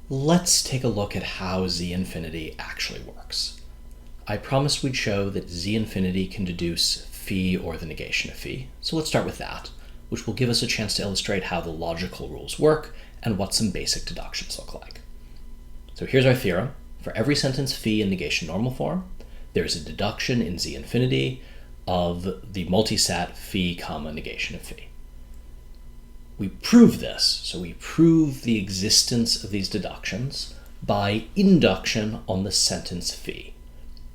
Let's take a look at how z infinity actually works. I promised we'd show that z infinity can deduce phi or the negation of phi, so let's start with that, which will give us a chance to illustrate how the logical rules work and what some basic deductions look like. So here's our theorem. For every sentence phi in negation normal form, there's a deduction in z infinity of the multiset phi comma negation of phi. We prove this, so we prove the existence of these deductions by induction on the sentence phi.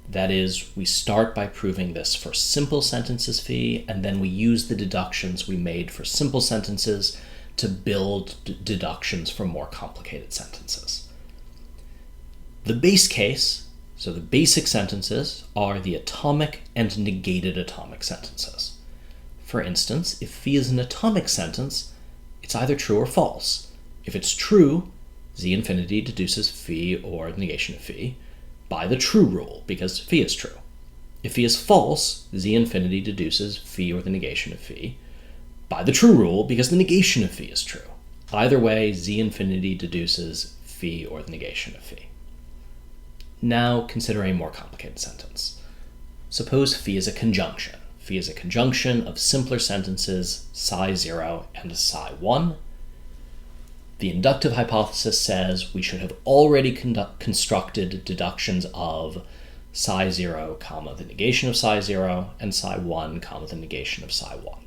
That is, we start by proving this for simple sentences phi, and then we use the deductions we made for simple sentences to build deductions for more complicated sentences. The base case, so the basic sentences, are the atomic and negated atomic sentences. For instance, if phi is an atomic sentence, it's either true or false. If it's true, z infinity deduces phi or the negation of phi by the true rule, because phi is true. If phi is false, z infinity deduces phi or the negation of phi by the true rule, because the negation of phi is true. Either way, z infinity deduces phi or the negation of phi. Now consider a more complicated sentence. Suppose phi is a conjunction. Phi is a conjunction of simpler sentences psi 0 and psi 1. The inductive hypothesis says we should have already constructed deductions of psi 0, comma, the negation of psi 0, and psi 1, comma, the negation of psi 1.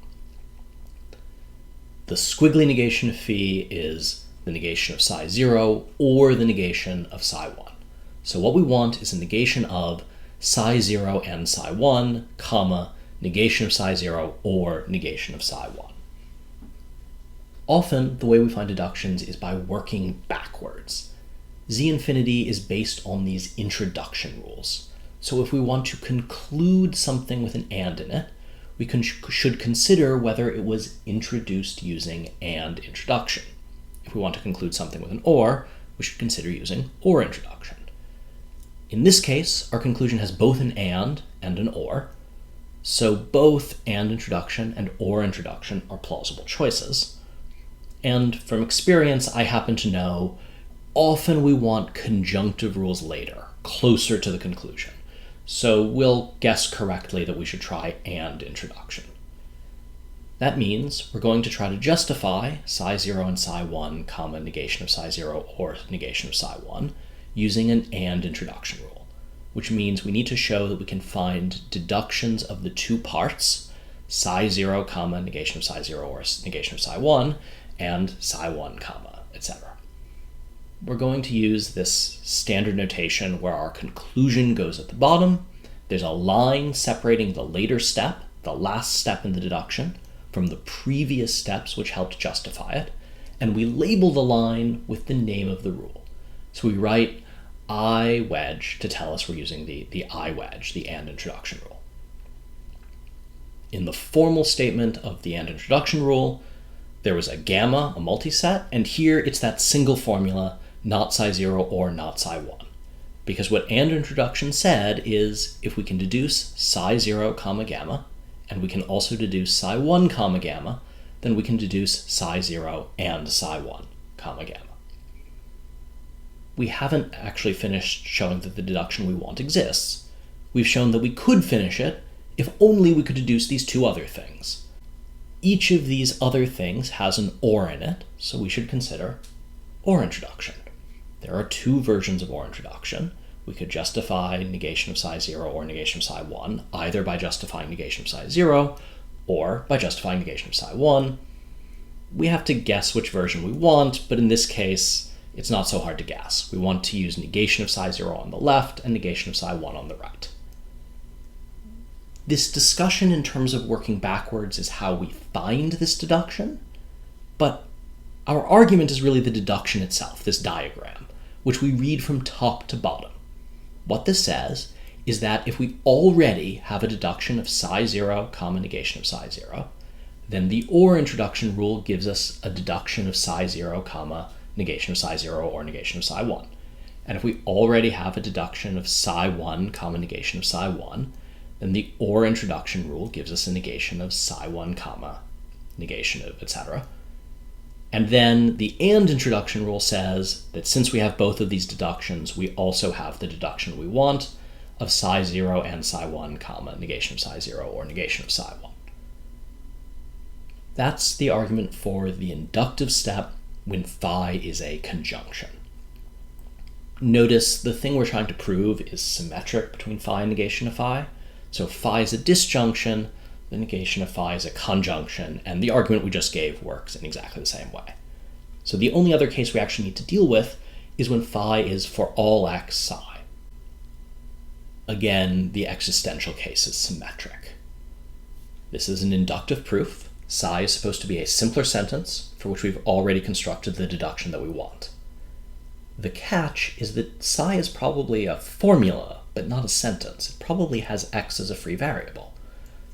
The squiggly negation of phi is the negation of psi 0 or the negation of psi 1. So what we want is a negation of psi 0 and psi 1, comma, negation of psi 0 or negation of psi 1. Often, the way we find deductions is by working backwards. Z infinity is based on these introduction rules. So if we want to conclude something with an and in it, we should consider whether it was introduced using and introduction. If we want to conclude something with an or, we should consider using or introduction. In this case, our conclusion has both an and an or, so both and introduction and or introduction are plausible choices. And from experience, I happen to know often we want conjunctive rules later, closer to the conclusion. So we'll guess correctly that we should try and introduction. That means we're going to try to justify psi 0 and psi 1, comma, negation of psi 0 or negation of psi 1 using an and introduction rule, which means we need to show that we can find deductions of the two parts, psi 0, comma, negation of psi 0 or negation of psi 1, and psi 1, comma, etc. We're going to use this standard notation where our conclusion goes at the bottom. There's a line separating the later step, the last step in the deduction, from the previous steps which helped justify it, and we label the line with the name of the rule. So we write I wedge to tell us we're using the I wedge, the and introduction rule. In the formal statement of the and introduction rule, there was a gamma, a multiset, and here it's that single formula, not psi 0 or not psi 1. Because what and introduction said is if we can deduce psi 0, comma, gamma, and we can also deduce psi 1, comma, gamma, then we can deduce psi 0 and psi 1, comma, gamma. We haven't actually finished showing that the deduction we want exists. We've shown that we could finish it if only we could deduce these two other things. Each of these other things has an or in it, so we should consider or introduction. There are two versions of or introduction. We could justify negation of psi 0 or negation of psi 1, either by justifying negation of psi 0 or by justifying negation of psi 1. We have to guess which version we want, but in this case, it's not so hard to guess. We want to use negation of psi 0 on the left and negation of psi 1 on the right. This discussion in terms of working backwards is how we find this deduction, but our argument is really the deduction itself, this diagram, which we read from top to bottom. What this says is that if we already have a deduction of psi 0, comma, negation of psi 0, then the or introduction rule gives us a deduction of psi 0, comma, negation of psi 0 or negation of psi 1. And if we already have a deduction of psi 1, comma, negation of psi 1, then the or introduction rule gives us a negation of psi 1, comma, negation of etc. And then the and introduction rule says that since we have both of these deductions, we also have the deduction we want of psi 0 and psi 1, comma, negation of psi 0 or negation of psi 1. That's the argument for the inductive step when phi is a conjunction. Notice the thing we're trying to prove is symmetric between phi and negation of phi. So phi is a disjunction, the negation of phi is a conjunction, and the argument we just gave works in exactly the same way. So the only other case we actually need to deal with is when phi is for all x psi. Again, the existential case is symmetric. This is an inductive proof. Psi is supposed to be a simpler sentence for which we've already constructed the deduction that we want. The catch is that psi is probably a formula, but not a sentence. It probably has x as a free variable.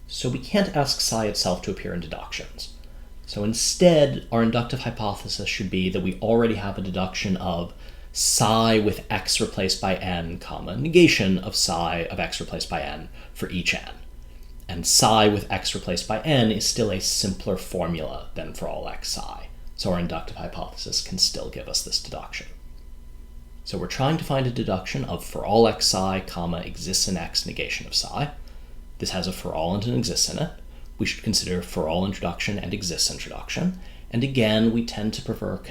So we can't ask psi itself to appear in deductions. So instead, our inductive hypothesis should be that we already have a deduction of psi with x replaced by n, comma, negation of psi of x replaced by n for each n. And psi with x replaced by n is still a simpler formula than for all x psi. So our inductive hypothesis can still give us this deduction. So we're trying to find a deduction of for all x psi, comma, exists in x negation of psi. This has a for all and an exists in it. We should consider for all introduction and exists introduction. And again, we tend to prefer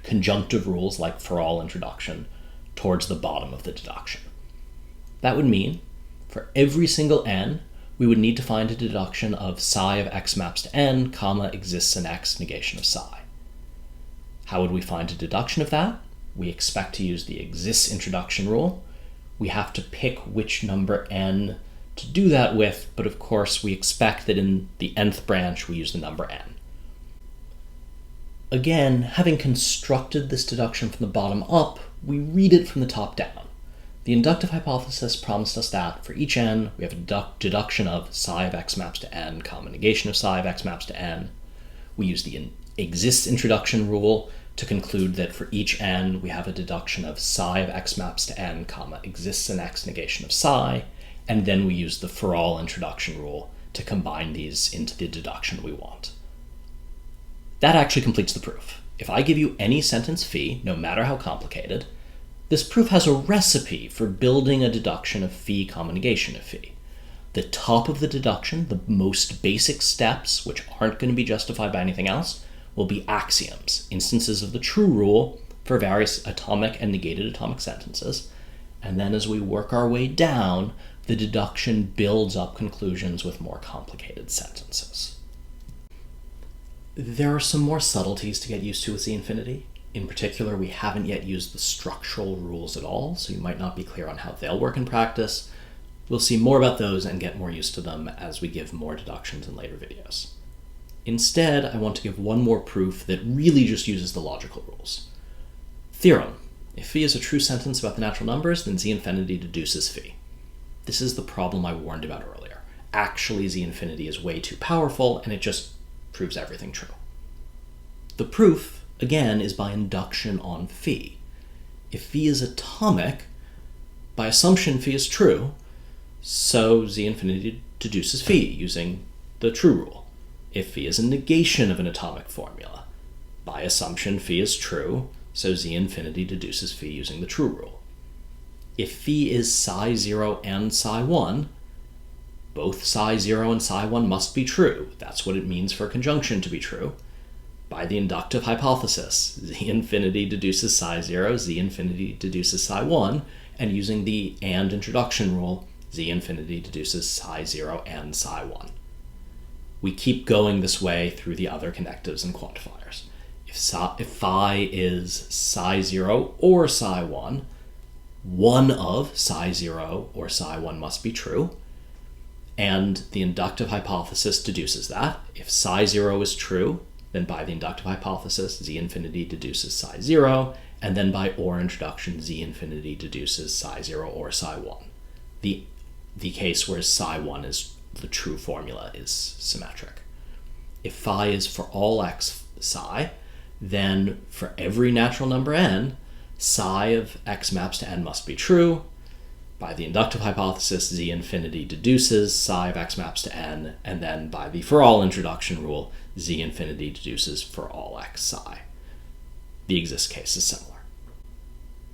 conjunctive rules like for all introduction towards the bottom of the deduction. That would mean for every single n, we would need to find a deduction of psi of x maps to n, comma, exists in x negation of psi. How would we find a deduction of that? We expect to use the exists introduction rule. We have to pick which number n to do that with, but of course we expect that in the nth branch we use the number n. Again, having constructed this deduction from the bottom up, we read it from the top down. The inductive hypothesis promised us that for each n, we have a deduction of psi of x maps to n, comma, negation of psi of x maps to n. We use the exists introduction rule to conclude that for each n, we have a deduction of psi of x maps to n, comma, exists in x negation of psi, and then we use the for all introduction rule to combine these into the deduction we want. That actually completes the proof. If I give you any sentence phi, no matter how complicated, this proof has a recipe for building a deduction of phi, comma, negation of phi. The top of the deduction, the most basic steps, which aren't going to be justified by anything else, will be axioms, instances of the true rule for various atomic and negated atomic sentences. And then as we work our way down, the deduction builds up conclusions with more complicated sentences. There are some more subtleties to get used to with Z-infinity. In particular, we haven't yet used the structural rules at all, so you might not be clear on how they'll work in practice. We'll see more about those and get more used to them as we give more deductions in later videos. Instead, I want to give one more proof that really just uses the logical rules. Theorem. If phi is a true sentence about the natural numbers, then Z-infinity deduces phi. This is the problem I warned about earlier. Actually, Z-infinity is way too powerful, and it just proves everything true. The proof, again, is by induction on phi. If phi is atomic, by assumption phi is true, so Z-infinity deduces phi using the true rule. If phi is a negation of an atomic formula, by assumption phi is true, so Z-infinity deduces phi using the true rule. If phi is psi 0 and psi 1, both psi 0 and psi 1 must be true. That's what it means for a conjunction to be true. By the inductive hypothesis, Z-infinity deduces psi 0, Z-infinity deduces psi 1, and using the and introduction rule, Z-infinity deduces psi 0 and psi 1. We keep going this way through the other connectives and quantifiers. If phi is psi 0 or psi 1, one of psi 0 or psi 1 must be true, and the inductive hypothesis deduces that. If psi 0 is true, then by the inductive hypothesis, Z-infinity deduces psi 0, and then by or introduction, Z-infinity deduces psi 0 or psi 1. The case where psi 1 is the true formula is symmetric. If phi is for all x psi, then for every natural number n, psi of x maps to n must be true. By the inductive hypothesis, Z-infinity deduces psi of x maps to n, and then by the for all introduction rule, Z-infinity deduces for all x psi. the exist case is similar.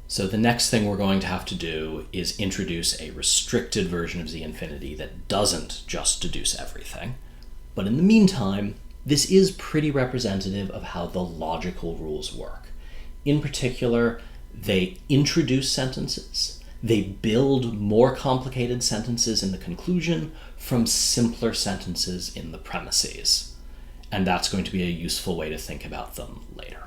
So the next thing we're going to have to do is introduce a restricted version of Z infinity that doesn't just deduce everything. But in the meantime, this is pretty representative of how the logical rules work. In particular, they introduce sentences. They build more complicated sentences in the conclusion from simpler sentences in the premises. And that's going to be a useful way to think about them later.